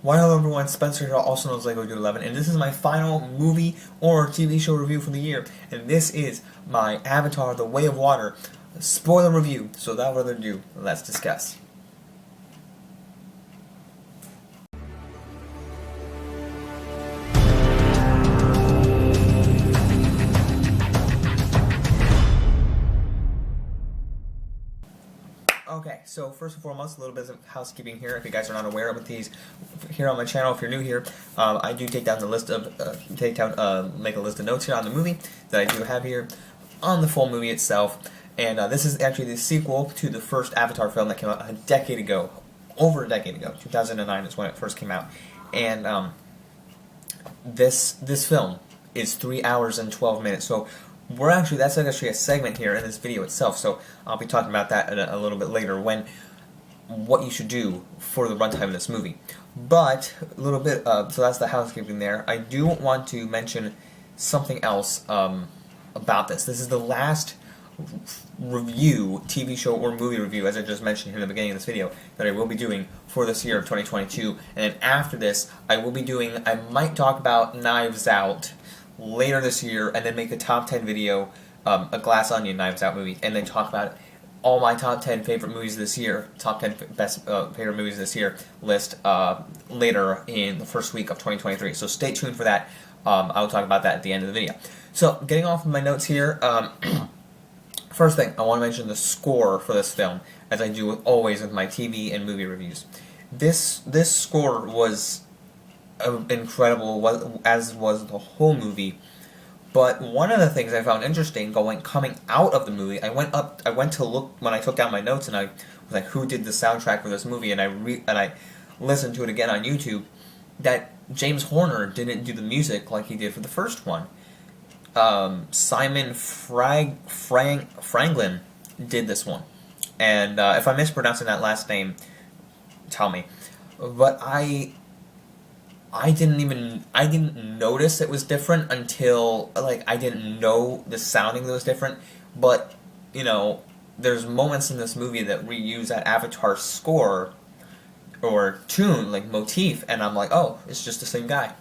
Why hello everyone, Spencer here, also known as Lego Dude 11, and this is my final movie or TV show review for the year, and this is my Avatar: The Way of Water spoiler review. So without further ado, let's discuss. Okay, so first and foremost, a little bit of housekeeping here. If you guys are not aware of these here on my channel, if you're new here, I do take down the list of make a list of notes here on the movie that I do have here on the full movie itself. And this is actually the sequel to the first Avatar film that came out a decade ago, over a decade ago. 2009 is when it first came out, and this film is 3 hours and 12 minutes. So that's actually a segment here in this video itself, so I'll be talking about that a little bit later, what you should do for the runtime of this movie. But a little bit, so that's the housekeeping there. I do want to mention something else about this. This is the last review, TV show or movie review, as I just mentioned here in the beginning of this video, that I will be doing for this year of 2022. And then after this, I might talk about Knives Out later this year, and then make a top 10 video, a Glass Onion Knives Out movie, and then talk about all my top 10 favorite movies this year, top 10 best favorite movies this year list later in the first week of 2023. So stay tuned for that. I'll talk about that at the end of the video. So getting off of my notes here, first thing, I want to mention the score for this film, as I do always with my TV and movie reviews. This score was incredible, as was the whole movie. But one of the things I found interesting coming out of the movie, I went to look when I took down my notes, and I was like, who did the soundtrack for this movie? And I listened to it again on YouTube. That James Horner didn't do the music like he did for the first one. Simon Franklin did this one, and if I'm mispronouncing that last name, tell me. But I didn't notice it was different until, I didn't know the sounding that was different. But, you know, there's moments in this movie that reuse that Avatar score or tune, motif, and I'm like, oh, it's just the same guy.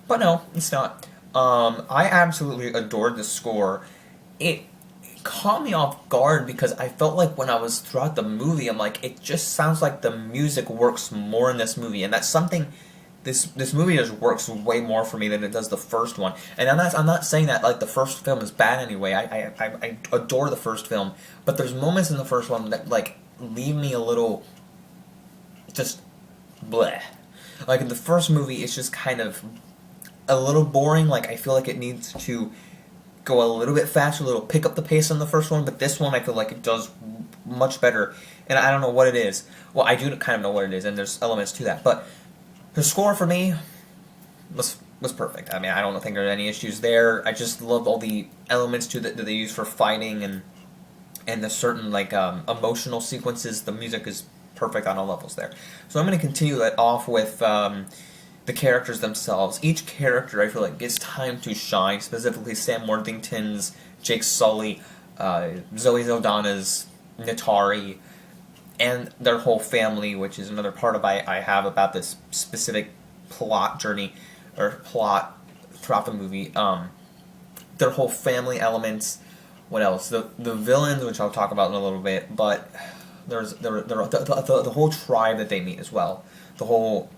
But no, it's not. I absolutely adored the score. It caught me off guard because I felt like when I was throughout the movie, I'm like, it just sounds like the music works more in this movie, and that's something. This movie just works way more for me than it does the first one. And I'm not saying that the first film is bad anyway. I adore the first film, but there's moments in the first one that leave me a little just bleh. In the first movie, it's just kind of a little boring. I feel like it needs to go a little bit faster, pick up the pace on the first one. But this one, I feel like it does much better. And I don't know what it is. Well, I do kind of know what it is, and there's elements to that, but the score for me was perfect. I mean, I don't think there are any issues there. I just love all the elements that they use for fighting, and the certain emotional sequences. The music is perfect on all levels there. So I'm going to continue that off with the characters themselves. Each character, I feel like, gets time to shine. Specifically, Sam Worthington's, Jake Sully, Zoe Saldana's, Natari, and their whole family, which is another part of I have about this specific plot journey, or plot throughout the movie. Their whole family elements. What else? The villains, which I'll talk about in a little bit, but the whole tribe that they meet as well. The whole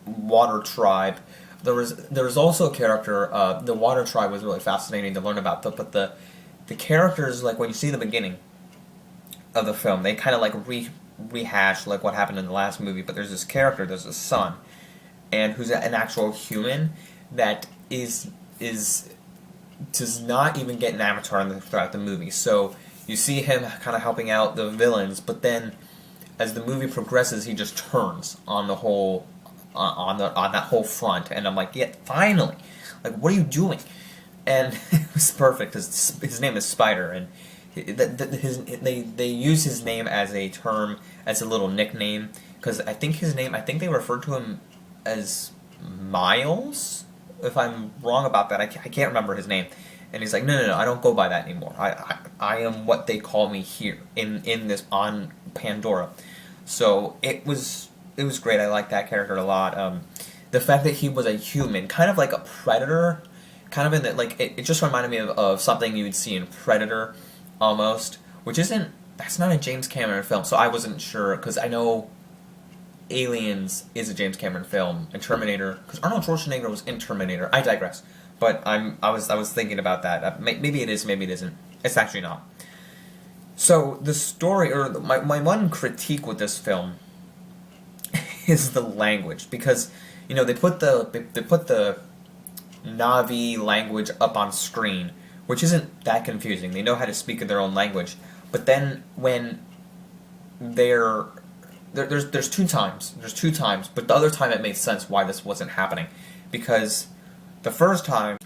water tribe. There was also a character. The water tribe was really fascinating to learn about. But the characters, when you see the beginning of the film, they kind of rehash what happened in the last movie. But there's this character, there's a son, and who's an actual human that does not even get an avatar throughout the movie. So you see him kind of helping out the villains, but then as the movie progresses, he just turns on the whole on that whole front, and I'm like, yeah, finally, what are you doing? And it was perfect because his name is Spider, and they use his name as a term, as a little nickname, because I think they referred to him as Miles. If I'm wrong about that, I can't remember his name. And he's like, no, I don't go by that anymore. I am what they call me here in this on Pandora. So it was it was great. I liked that character a lot. The fact that he was a human, kind of like a predator, kind of in the, like, it just reminded me of something you would see in Predator, almost, which isn't, that's not a James Cameron film, so I wasn't sure, because I know Aliens is a James Cameron film, and Terminator, because Arnold Schwarzenegger was in Terminator. I digress, but I was thinking about that. Maybe it is, maybe it isn't. It's actually not. So the story, or my one critique with this film is the language, because they put the Na'vi language up on screen, which isn't that confusing. They know how to speak in their own language, but then when there's two times, but the other time it made sense why this wasn't happening, because the first time,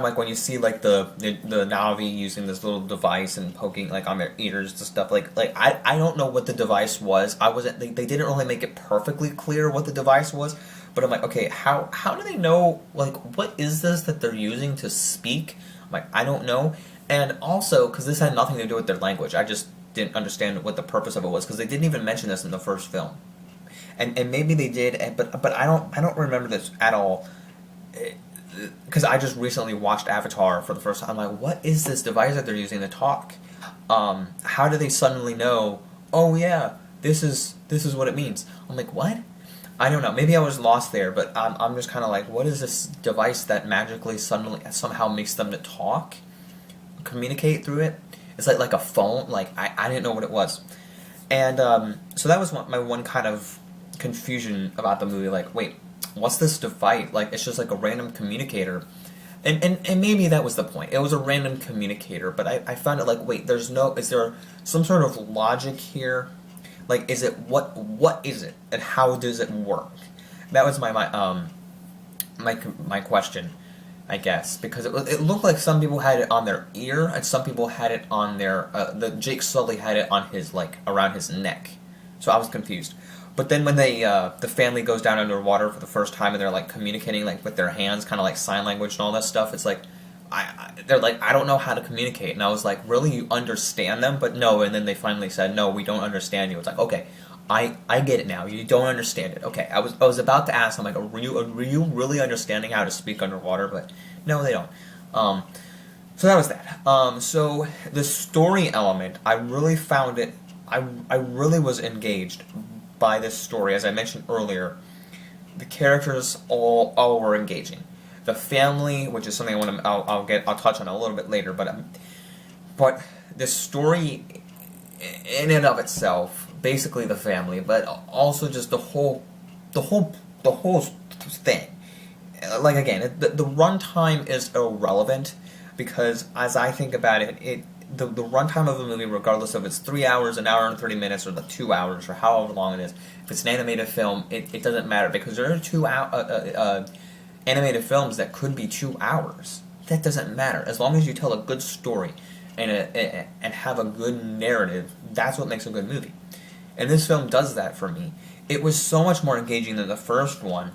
like when you see like the Na'vi using this little device and poking like on their ears and stuff, like I don't know what the device was. They didn't really make it perfectly clear what the device was, but I'm like, okay, how do they know, like, what is this that they're using to speak? I'm like, I don't know. And also, because this had nothing to do with their language, I just didn't understand what the purpose of it was, because they didn't even mention this in the first film, and maybe they did, but I don't remember this at all, because I just recently watched Avatar for the first time. I'm like, what is this device that they're using to talk? How do they suddenly know? Oh yeah, this is what it means. I'm like, what? I don't know. Maybe I was lost there, but I'm just kind of like, what is this device that magically suddenly somehow makes them to talk, communicate through it? It's like a phone. Like I didn't know what it was, and so that was my one kind of confusion about the movie. Like, wait, what's this device? Like, it's just like a random communicator, and maybe that was the point. It was a random communicator, but I found it like, wait, is there some sort of logic here? Like, is it what is it, and how does it work? That was my question, I guess, because it looked like some people had it on their ear, and some people had it on their Jake Sully had it on his, like, around his neck. So I was confused. But then when the family goes down underwater for the first time, and they're like communicating like with their hands, kind of like sign language and all that stuff, it's like they're like, I don't know how to communicate, and I was like, really, you understand them? But no, and then they finally said, no, we don't understand you. It's like, okay, I get it now. You don't understand it. Okay, I was about to ask. I'm like, are you really understanding how to speak underwater? But no, they don't. So that was that. So the story element, I really found it. I really was engaged by this story. As I mentioned earlier, the characters all were engaging. The family, which is something I'll touch on a little bit later, but the story in and of itself, basically the family, but also just the whole thing. Like, again, the runtime is irrelevant, because as I think about it, the runtime of a movie, regardless of it's 3 hours, an hour and 30 minutes, or the 2 hours, or however long it is, if it's an animated film, it doesn't matter, because there are animated films that could be 2 hours. That doesn't matter. As long as you tell a good story and have a good narrative, that's what makes a good movie. And this film does that for me. It was so much more engaging than the first one,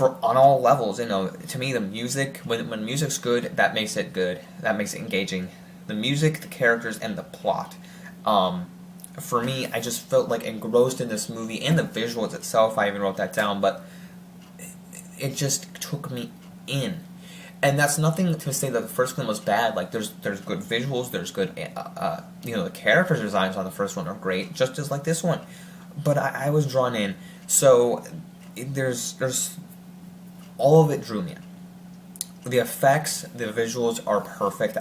on all levels. To me, the music, when music's good, that makes it good. That makes it engaging. The music, the characters, and the plot. For me, I just felt like engrossed in this movie, and the visuals itself. I even wrote that down, but it just took me in. And that's nothing to say that the first one was bad. Like, there's good visuals, there's good, the character designs on the first one are great, just as like this one. But I was drawn in. So there's all of it drew me in. The effects, the visuals are perfect.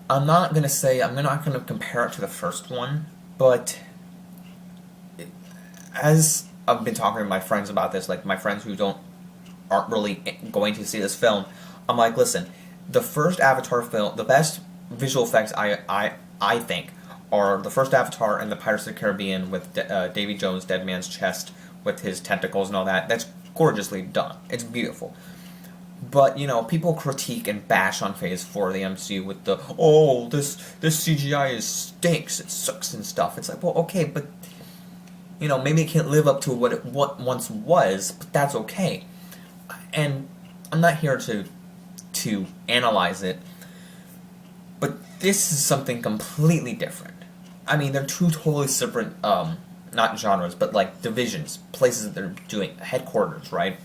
I'm not gonna compare it to the first one, but as I've been talking to my friends about this, like my friends who aren't really going to see this film, I'm like, listen, the first Avatar film, the best visual effects I think are the first Avatar and the Pirates of the Caribbean with Davy Jones' Dead Man's Chest with his tentacles and all that. That's gorgeously done. It's beautiful. But, people critique and bash on Phase 4 of the MCU with this CGI stinks, it sucks and stuff. It's like, well, okay, but, maybe it can't live up to what it once was, but that's okay. And I'm not here to analyze it, but this is something completely different. I mean, they're two totally not genres, but like divisions, places that they're doing, headquarters, right?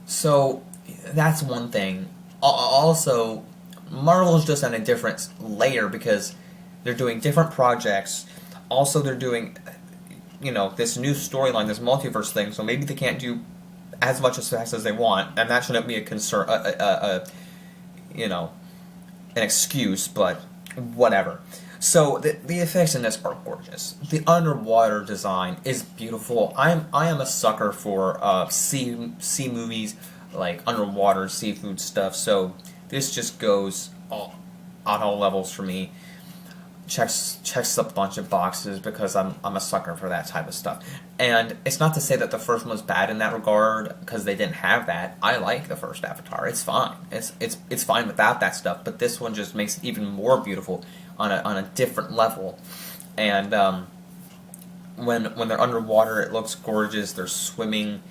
So that's one thing. Also, Marvel's just on a different layer because they're doing different projects. Also, they're doing, this new storyline, this multiverse thing, so maybe they can't do as much as fast as they want, and that shouldn't be a concern, an excuse, but whatever. So the effects in this are gorgeous. The underwater design is beautiful. I am a sucker for sea movies, like underwater seafood stuff. So this just goes on all levels for me. Checks a bunch of boxes because I'm a sucker for that type of stuff. And it's not to say that the first one was bad in that regard because they didn't have that. I like the first Avatar. It's fine. It's fine without that stuff. But this one just makes it even more beautiful on a different level. And when they're underwater, it looks gorgeous. They're swimming.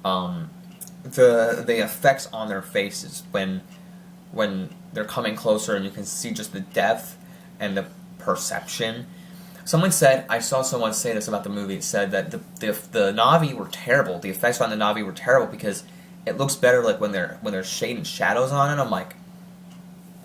The effects on their faces when they're coming closer and you can see just the depth and the perception. Someone said, I saw someone say this about the movie, it said that the Na'vi were terrible, the effects on the Na'vi were terrible because it looks better like when there's shade and shadows on it. I'm like,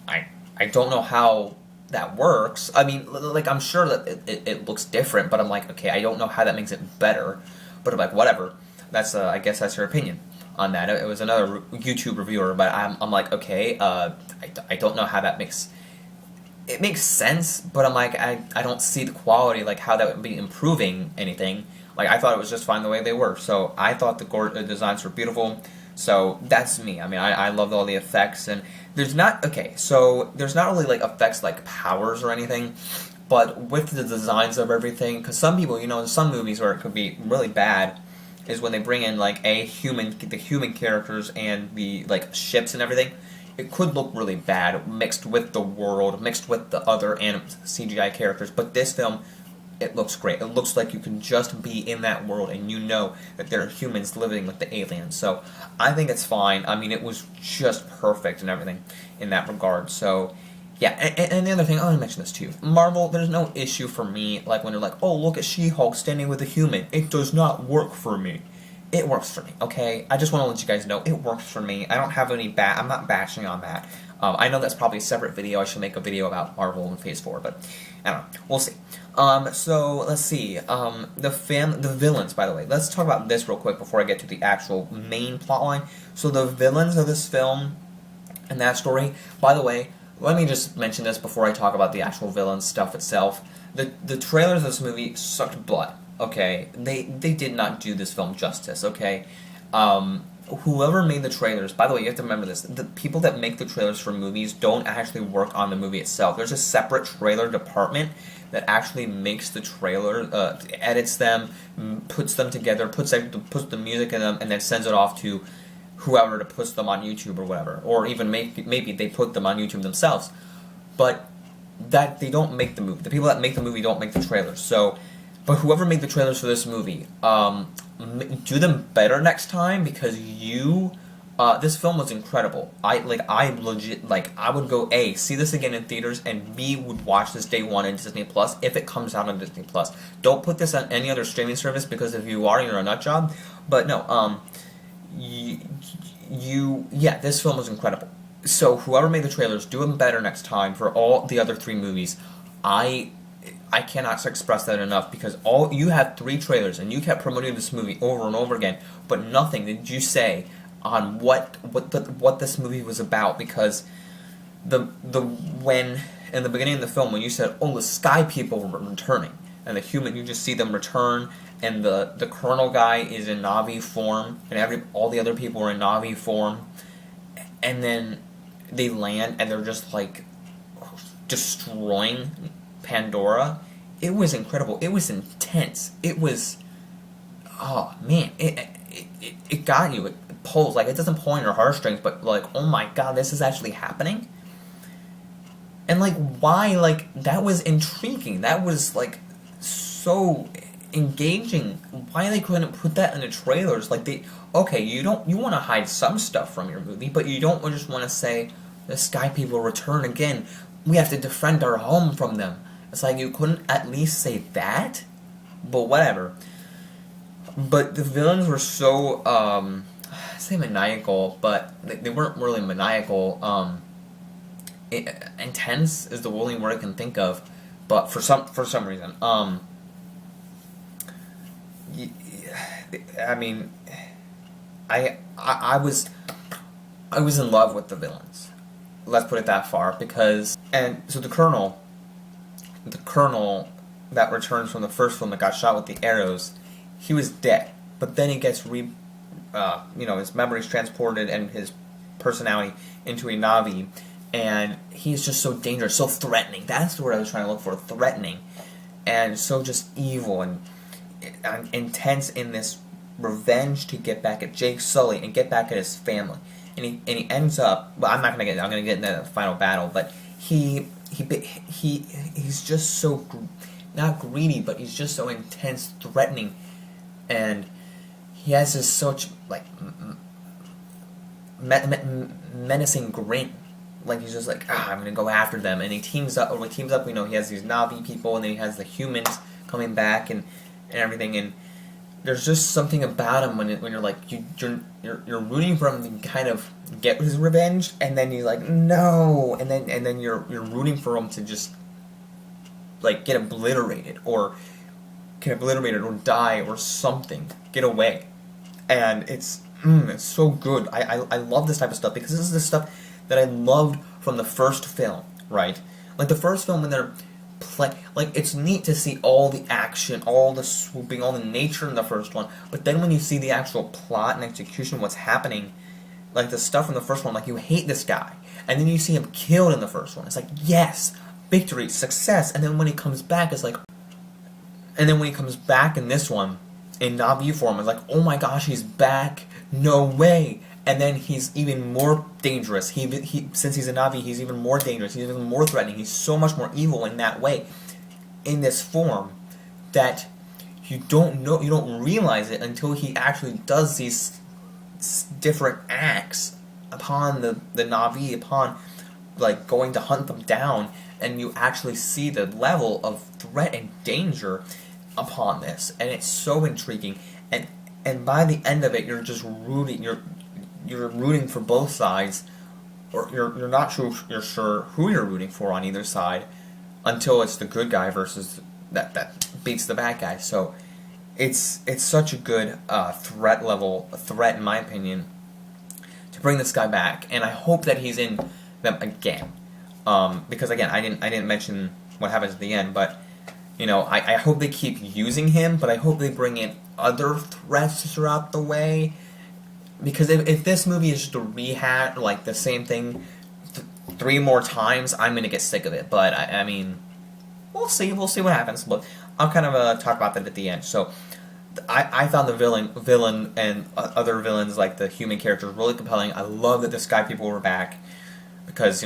I don't know how that works. I mean, like, I'm sure that it looks different, but I'm like, okay, I don't know how that makes it better, but I'm like, whatever, that's I guess that's your opinion on that. It was another YouTube reviewer, but I'm like, okay, I don't know how that makes... It makes sense, but I'm like, I don't see the quality, like how that would be improving anything. Like, I thought it was just fine the way they were. So I thought the designs were beautiful. So that's me. I mean, I loved all the effects, and there's not really like effects like powers or anything, but with the designs of everything, because some people, in some movies where it could be really bad is when they bring in like the human characters and the like ships and everything. It could look really bad mixed with the world, mixed with the other CGI characters, but this film, it looks great. It looks like you can just be in that world and you know that there are humans living with the aliens. So I think it's fine. I mean, it was just perfect and everything in that regard. So yeah, and the other thing, I want to mention this too. Marvel, there's no issue for me, like when they're like, oh, look at She-Hulk standing with a human. It does not work for me. It works for me, okay? I just want to let you guys know, it works for me. I don't have any I'm not bashing on that. I know that's probably a separate video. I should make a video about Marvel in Phase 4, but I don't know. We'll see. So, let's see. The villains, by the way. Let's talk about this real quick before I get to the actual main plotline. So, the villains of this film and that story, by the way, let me just mention this before I talk about the actual villain stuff itself. The trailers of this movie sucked blood. Okay, they did not do this film justice, okay? Whoever made the trailers, by the way, you have to remember this, the people that make the trailers for movies don't actually work on the movie itself. There's a separate trailer department that actually makes the trailer, edits them, puts them together, puts the music in them, and then sends it off to whoever to put them on YouTube or whatever. Or even maybe they put them on YouTube themselves. But that they don't make the movie. The people that make the movie don't make the trailers, so... But whoever made the trailers for this movie, do them better next time because this film was incredible. I would go A, see this again in theaters, and B, would watch this day one on Disney Plus if it comes out on Disney Plus. Don't put this on any other streaming service because if you are, you're a nut job. But no, this film was incredible. So whoever made the trailers, do them better next time for all the other 3 movies. I cannot express that enough because you had 3 trailers and you kept promoting this movie over and over again, but nothing did you say on what this movie was about. Because when in the beginning of the film when you said, oh, the sky people were returning and the human, you just see them return and the colonel guy is in Na'vi form and all the other people are in Na'vi form, and then they land and they're just like destroying Pandora. It was incredible. It was intense. It was, oh man, it got you. It pulls, like, it doesn't pull on your heartstrings, but like, oh my god, this is actually happening. And like, why? Like, that was intriguing. That was like so engaging. Why they couldn't put that in the trailers? Like, okay, you want to hide some stuff from your movie, but you don't just want to say the sky people return again. We have to defend our home from them. It's like, you couldn't at least say that? but whatever. But the villains were so, I say maniacal, but they weren't really maniacal. Intense is the only word I can think of, but for some reason, I mean, I was in love with the villains. Let's put it that far, because so the colonel that returns from the first film that got shot with the arrows, he was dead, but then he gets his memories transported and his personality into a Na'vi, and he's just so dangerous, so threatening. That's the word I was trying to look for, threatening, and so just evil and intense in this revenge to get back at Jake Sully and get back at his family. And he ends up. Well, I'm gonna get into the final battle, but he's just so not greedy, but he's just so intense, threatening, and he has this such like menacing grin. Like he's just like, I'm gonna go after them, and he teams up. He has these Na'vi people, and then he has the humans coming back and everything, and there's just something about him when you're like you're rooting for him to kind of get his revenge, and then you're like no, and then you're rooting for him to just like get obliterated or die or something, get away, and it's so good. I love this type of stuff because this is the stuff that I loved from the first film, right? Like the first film when they're it's neat to see all the action, all the swooping, all the nature in the first one, but then when you see the actual plot and execution, what's happening, like the stuff in the first one, like you hate this guy, and then you see him killed in the first one, it's like, yes, victory, success, and then when he comes back, it's like, and then when he comes back in this one, in Na'vi form, it's like, oh my gosh, he's back, no way, and then he's even more dangerous. Since he's a Na'vi, he's even more dangerous. He's even more threatening. He's so much more evil in that way, in this form, that you don't realize it until he actually does these different acts upon the Na'vi, upon like going to hunt them down, and you actually see the level of threat and danger upon this, and it's so intriguing. And by the end of it, you're just rooting. You're rooting for both sides, or you're not sure who you're rooting for on either side, until it's the good guy versus that beats the bad guy. So it's such a good threat in my opinion to bring this guy back, and I hope that he's in them again. Because again, I didn't mention what happens at the end, but I hope they keep using him, but I hope they bring in other threats throughout the way. Because if this movie is just a rehash, like the same thing 3 more times, I'm gonna get sick of it. But I mean, we'll see what happens. But I'll kind of talk about that at the end. So I found the villain and other villains, like the human characters, really compelling. I love that the Sky People were back because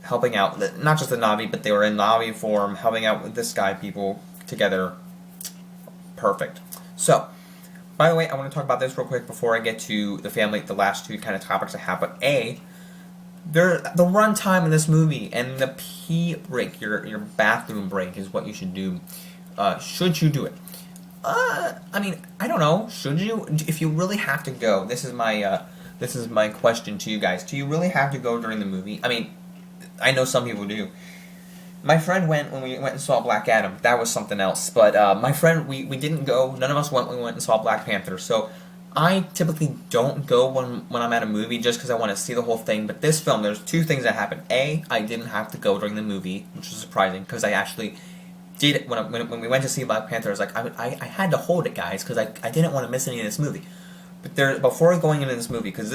helping out not just the Na'vi, but they were in Na'vi form, helping out with the Sky People together. Perfect. So. By the way, I want to talk about this real quick before I get to the last 2 kind of topics I have. But the runtime in this movie and the pee break, your bathroom break, is what you should do. Should you do it? I mean, I don't know. Should you? If you really have to go, this is my question to you guys. Do you really have to go during the movie? I mean, I know some people do. My friend went when we went and saw Black Adam. That was something else. But my friend, we didn't go. None of us went when we went and saw Black Panther. So I typically don't go when I'm at a movie just because I want to see the whole thing. But this film, there's 2 things that happened. A, I didn't have to go during the movie, which is surprising because I actually did it when we went to see Black Panther. I was like, I had to hold it, guys, because I didn't want to miss any of this movie. But before going into this movie, because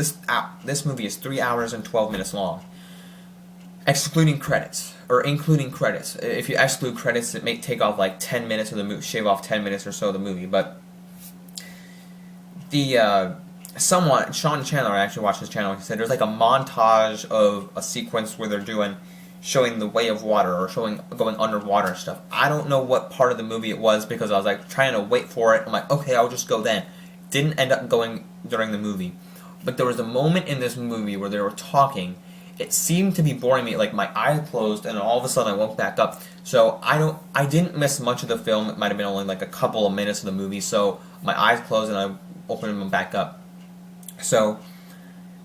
this movie is 3 hours and 12 minutes long, excluding credits. Or including credits. If you exclude credits, it may take off like 10 minutes of the movie, shave off 10 minutes or so of the movie. But Sean Chandler, I actually watched his channel, he said there's like a montage of a sequence where they're showing the way of water or going underwater and stuff. I don't know what part of the movie it was because I was like trying to wait for it. I'm like, okay, I'll just go then. Didn't end up going during the movie. But there was a moment in this movie where they were talking, it seemed to be boring me. Like my eyes closed, and all of a sudden I woke back up. So I didn't miss much of the film. It might have been only like a couple of minutes of the movie. So my eyes closed, and I opened them back up. So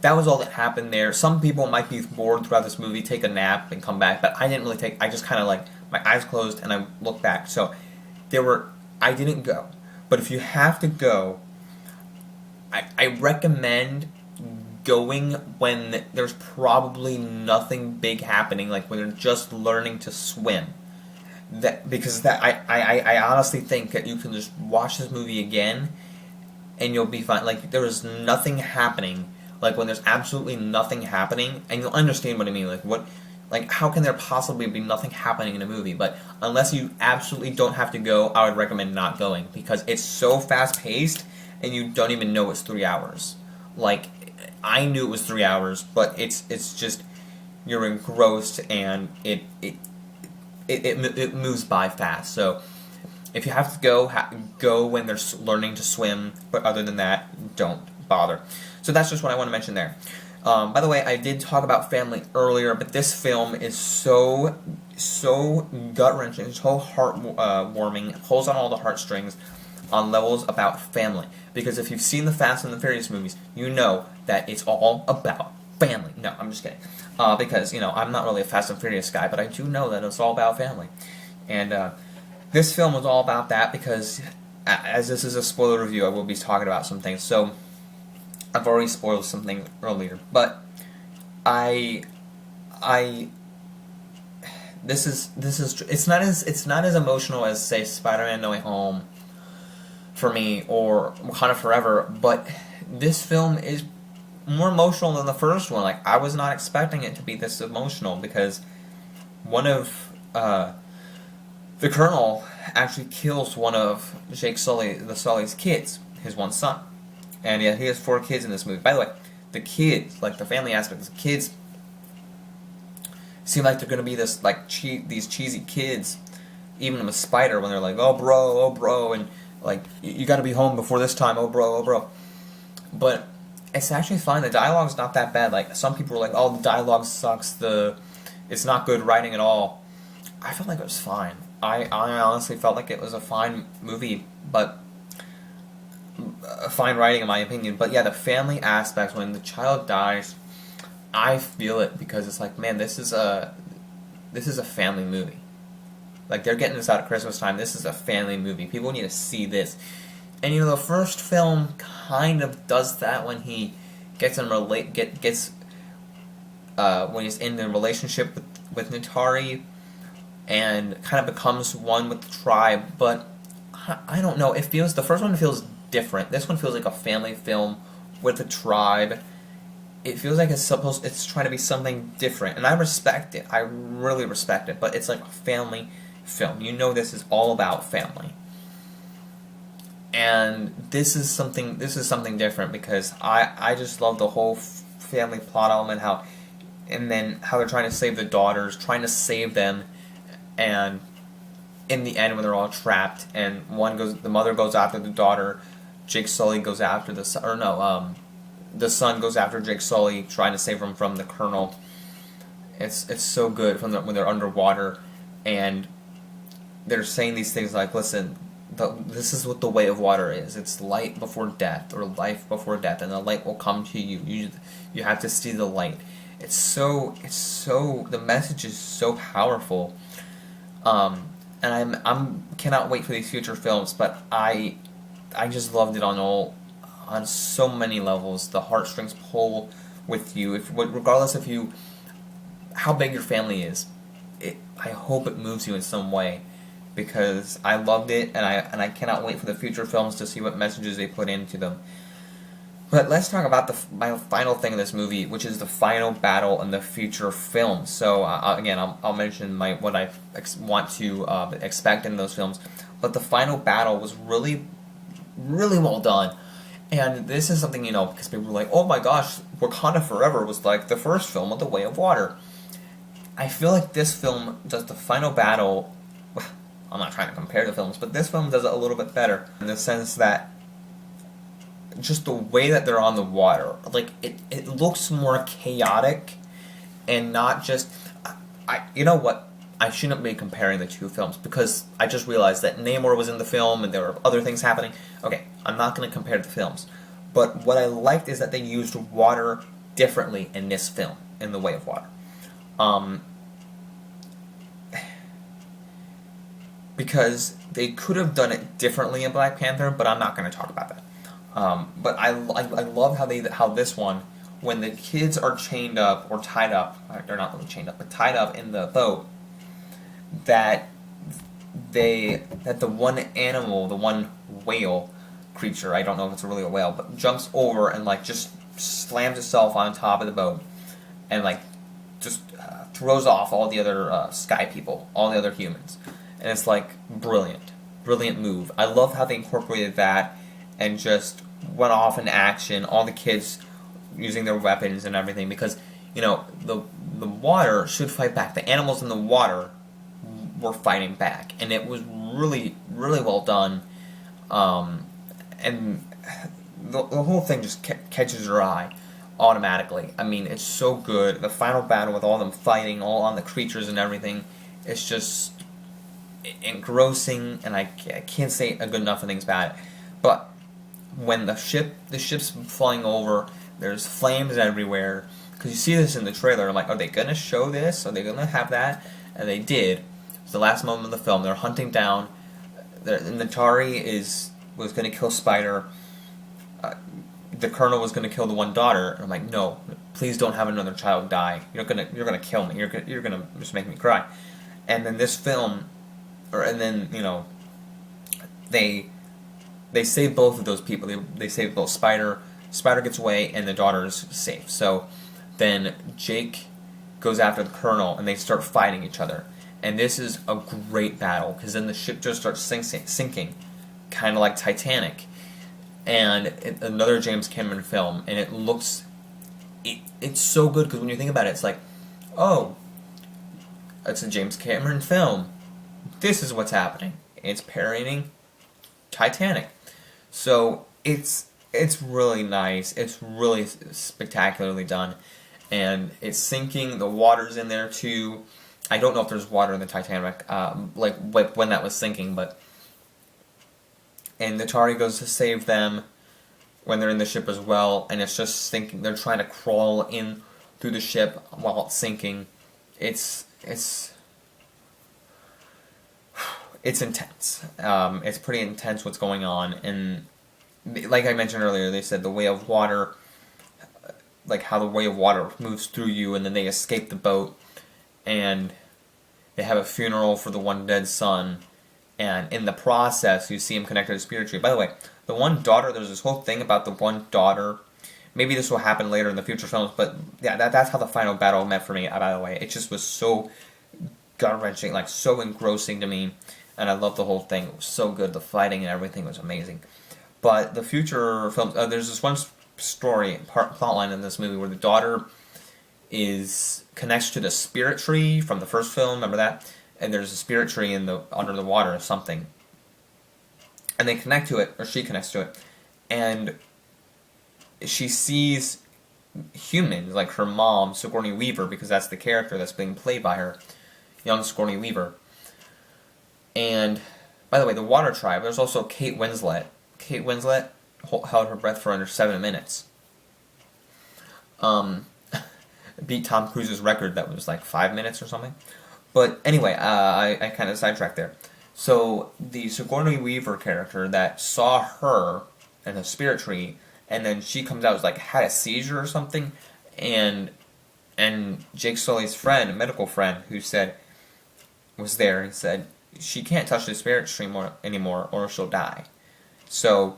that was all that happened there. Some people might be bored throughout this movie, take a nap, and come back. But I didn't really take. I just kind of like my eyes closed, and I looked back. So I didn't go. But if you have to go, I recommend going when there's probably nothing big happening, like when they're just learning to swim. Because I honestly think that you can just watch this movie again and you'll be fine. Like there is nothing happening. Like when there's absolutely nothing happening, and you'll understand what I mean. Like how can there possibly be nothing happening in a movie? But unless you absolutely don't have to go, I would recommend not going because it's so fast paced and you don't even know it's 3 hours. Like I knew it was 3 hours, but it's just you're engrossed and it moves by fast. So if you have to go, go when they're learning to swim. But other than that, don't bother. So that's just what I want to mention there. By the way, I did talk about family earlier, but this film is so gut-wrenching, so heart-warming, it pulls on all the heartstrings on levels about family. Because if you've seen the Fast and the Furious movies, you know that it's all about family. No, I'm just kidding. Because, I'm not really a Fast and Furious guy, but I do know that it's all about family. And this film was all about that because, as this is a spoiler review, I will be talking about some things. So I've already spoiled something earlier, but this is it's not as emotional as say Spider-Man No Way Home for me or Wakanda Forever, but this film is more emotional than the first one. Like I was not expecting it to be this emotional because one of the Colonel actually kills one of Jake Sully's kids, his one son. And yeah, he has 4 kids in this movie. By the way, the kids, like the family aspect, the kids seem like they're gonna be this like these cheesy kids, even with Spider when they're like, oh bro, and like you got to be home before this time, oh bro. But it's actually fine. The dialogue's not that bad. Like some people were like, oh the dialogue sucks, it's not good writing at all. I felt like it was fine. I honestly felt like it was a fine movie, but fine writing in my opinion. But yeah, the family aspects, when the child dies, I feel it because it's like, man, this is a family movie. Like they're getting this out at Christmas time. This is a family movie. People need to see this. And the first film kind of does that when he gets in when he's in a relationship with Natari and kind of becomes one with the tribe. But I don't know. The first one feels different. This one feels like a family film with a tribe. It feels like it's trying to be something different, and I respect it. I really respect it, but it's like a family film. This is all about family. And this is something different because I just love the whole family plot element, and then how they're trying to save the daughters, trying to save them, and in the end when they're all trapped and the mother goes after the daughter, Jake Sully goes after the son, the son goes after Jake Sully, trying to save him from the Colonel. It's so good when they're underwater and they're saying these things like, listen, this is what the way of water is. It's light before death, or life before death, and the light will come to you. You have to see the light. The message is so powerful. And I'm cannot wait for these future films, but I just loved it on so many levels. The heartstrings pull with you, regardless of how big your family is. I hope it moves you in some way, because I loved it, and I cannot wait for the future films to see what messages they put into them. But let's talk about my final thing in this movie, which is the final battle in the future films. So again, I'll mention what I want to expect in those films. But the final battle was really, really well done. And this is something, because people were like, oh my gosh, Wakanda Forever was like the first film of The Way of Water. I feel like this film does the final battle, I'm not trying to compare the films, but this film does it a little bit better in the sense that just the way that they're on the water, like it looks more chaotic and not just, you know what, I shouldn't be comparing the two films, because I just realized that Namor was in the film and there were other things happening. Okay, I'm not going to compare the films, but what I liked is that they used water differently in this film, in The Way of Water. Because they could have done it differently in Black Panther, but I'm not going to talk about that. But I love how this one, when the kids are chained up or tied up, they're not really chained up, but tied up in the boat, that the one animal, the one whale creature, I don't know if it's really a whale, but jumps over and like just slams itself on top of the boat and like just throws off all the other sky people, all the other humans. And it's like brilliant move. I love how they incorporated that and just went off in action, all the kids using their weapons and everything, because, you know, the water should fight back. The animals in the water were fighting back, and it was really well done. And the whole thing just catches your eye automatically. I mean, it's so good. The final battle with all them fighting, all on the creatures and everything, it's just engrossing, and I can't say a good enough of things about it. But when the ship's flying over, there's flames everywhere, because you see this in the trailer. I'm like, are they gonna show this? Are they gonna have that? And they did. It's the last moment of the film. They're hunting down. Natari was gonna kill Spider. The Colonel was gonna kill the one daughter. And I'm like, no, please don't have another child die. You're gonna kill me. You're gonna just make me cry. And then this film. And then, you know, they save both of those people. They save both Spider. Spider gets away, and the daughter's safe. So then Jake goes after the Colonel, and they start fighting each other. And this is a great battle, because then the ship just starts sinking, kind of like Titanic. And another James Cameron film, and it looks, it's so good, because when you think about it, it's like, oh, it's a James Cameron film. This is what's happening. It's parodying Titanic. So it's really nice. It's really spectacularly done. And it's sinking. The water's in there too. I don't know if there's water in the Titanic, like when that was sinking, but... And Natari goes to save them when they're in the ship as well, and it's just sinking. They're trying to crawl in through the ship while it's sinking. It's intense. It's pretty intense what's going on, and like I mentioned earlier, they said the way of water, like how the way of water moves through you, and then they escape the boat, and they have a funeral for the one dead son, and in the process, you see him connected to the spirit tree. By the way, the one daughter, there's this whole thing about the one daughter. Maybe this will happen later in the future films, but yeah, that's how the final battle meant for me, by the way. It just was so gut-wrenching, like so engrossing to me. And I loved the whole thing. It was so good. The fighting and everything was amazing. But the future films, there's this one story, plotline in this movie where the daughter connects to the spirit tree from the first film. Remember that? And there's a spirit tree under the water or something. And they connect to it, or she connects to it, and she sees humans, like her mom, Sigourney Weaver, because that's the character that's being played by her, young Sigourney Weaver. And, by the way, the Water Tribe, there's also Kate Winslet. Kate Winslet held her breath for under 7 minutes. Beat Tom Cruise's record that was like 5 minutes or something. But anyway, I kind of sidetracked there. So, the Sigourney Weaver character that saw her in the spirit tree, and then she comes out as like had a seizure or something, and Jake Sully's friend, a medical friend, who was there, and said, she can't touch the spirit stream anymore, or she'll die. So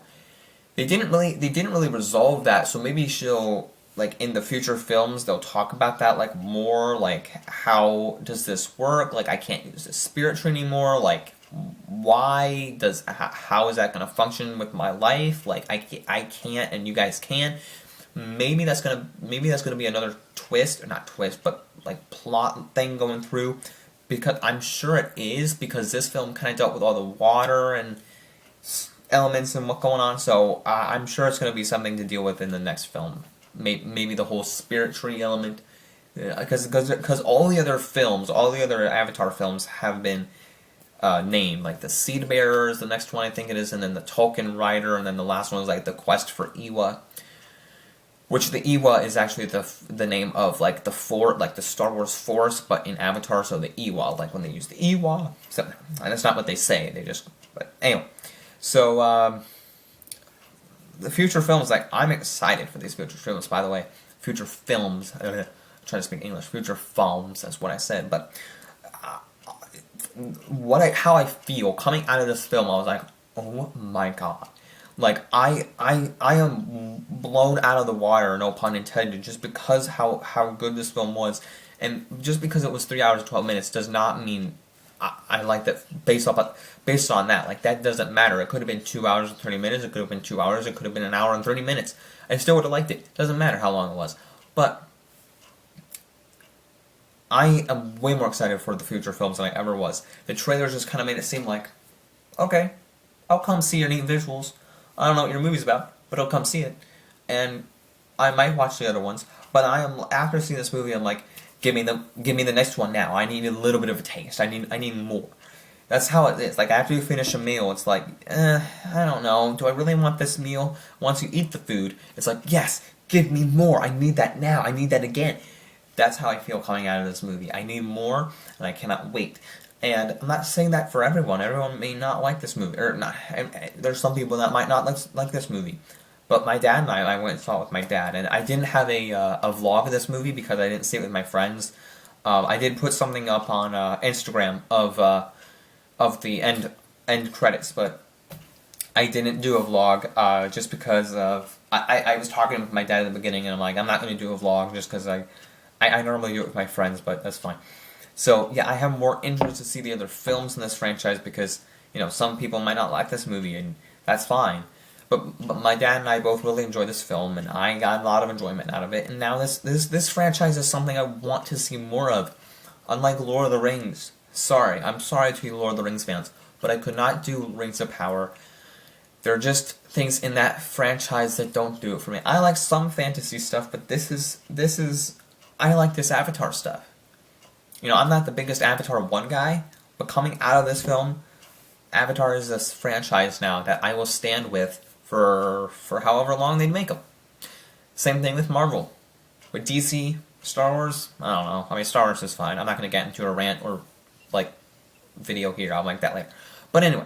they didn't really resolve that. So maybe she'll, like, in the future films, they'll talk about that, like, more, like, how does this work? Like, I can't use the spirit tree anymore. Like, how is that gonna function with my life? Like, I can't, and you guys can. Maybe that's gonna be another twist, or not twist, but like plot thing going through. Because I'm sure it is, because this film kind of dealt with all the water and elements and what's going on, so I'm sure it's going to be something to deal with in the next film. Maybe the whole spirit tree element. Because all the other films, all the other Avatar films have been named, like the Seed Bearers, the next one I think it is, and then the Tolkien Rider, and then the last one is like the Quest for Iwa. Which the Iwa is actually the name of like the Star Wars Force, but in Avatar, so the Iwa, like when they use the Iwa, so, and that's not what they say. They just, but anyway, so the future films, like I'm excited for these future films. By the way, future films. I'm trying to speak English. Future films. That's what I said. But how I feel coming out of this film, I was like, oh my god. Like, I am blown out of the water, no pun intended, just because how good this film was. And just because it was 3 hours and 12 minutes does not mean I like that based on that. Like, that doesn't matter. It could have been 2 hours and 30 minutes, it could have been 2 hours, it could have been an hour and 30 minutes. I still would have liked it. Doesn't matter how long it was. But I am way more excited for the future films than I ever was. The trailers just kind of made it seem like, okay, I'll come see your neat visuals. I don't know what your movie's about, but I'll come see it. And I might watch the other ones, but after seeing this movie, I'm like, give me the next one now. I need a little bit of a taste. I need more. That's how it is. Like, after you finish a meal, it's like, I don't know. Do I really want this meal? Once you eat the food, it's like, yes, give me more. I need that now. I need that again. That's how I feel coming out of this movie. I need more, and I cannot wait. And I'm not saying that for everyone. Everyone may not like this movie, or not. There's some people that might not like this movie. But my dad and I went and saw it with my dad, and I didn't have a vlog of this movie because I didn't see it with my friends. I did put something up on Instagram of the end credits, but I didn't do a vlog just because of I was talking with my dad at the beginning, and I'm like, I'm not going to do a vlog just because I normally do it with my friends, but that's fine. So, yeah, I have more interest to see the other films in this franchise because, you know, some people might not like this movie, and that's fine. But my dad and I both really enjoyed this film, and I got a lot of enjoyment out of it. And now this franchise is something I want to see more of. Unlike Lord of the Rings. I'm sorry to you Lord of the Rings fans, but I could not do Rings of Power. There are just things in that franchise that don't do it for me. I like some fantasy stuff, but this is I like this Avatar stuff. You know, I'm not the biggest Avatar 1 guy, but coming out of this film, Avatar is this franchise now that I will stand with for however long they make them. Same thing with Marvel. With DC, Star Wars, I don't know. I mean, Star Wars is fine. I'm not going to get into a rant or, like, video here. I'll make that later. But anyway,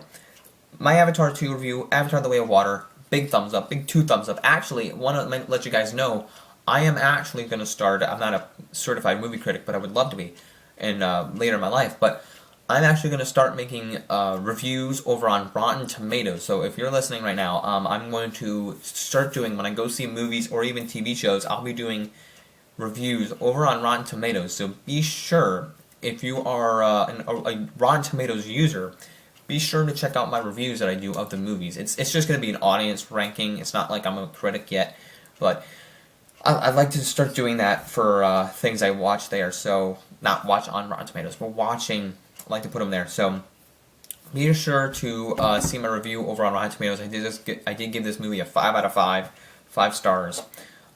my Avatar 2 review, Avatar The Way of Water, big thumbs up, big 2 thumbs up. Actually, I want to let you guys know, I am actually going to start, I'm not a certified movie critic, but I would love to be. And later in my life, but I'm actually going to start making reviews over on Rotten Tomatoes. So if you're listening right now, I'm going to start doing, when I go see movies or even TV shows, I'll be doing reviews over on Rotten Tomatoes. So be sure, if you are a Rotten Tomatoes user, be sure to check out my reviews that I do of the movies. It's just going to be an audience ranking. It's not like I'm a critic yet, but I'd like to start doing that for things I watch there. So, not watch on Rotten Tomatoes, but watching, I like to put them there. So, be sure to see my review over on Rotten Tomatoes. I did give this movie a 5 out of 5, 5 stars.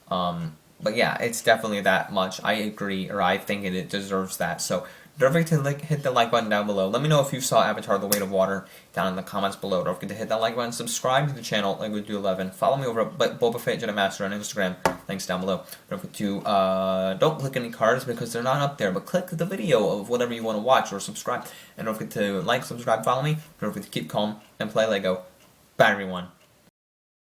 But yeah, it's definitely that much. I agree, or I think it deserves that. So, don't forget to hit the like button down below. Let me know if you saw Avatar The Way of Water down in the comments below. Don't forget to hit that like button, subscribe to the channel, like we do 11. Follow me over at Boba Fett Jedi Master on Instagram. Links down below. Don't forget to, don't click any cards because they're not up there, but click the video of whatever you want to watch or subscribe. And don't forget to like, subscribe, follow me. Don't forget to keep calm and play Lego. Bye, everyone.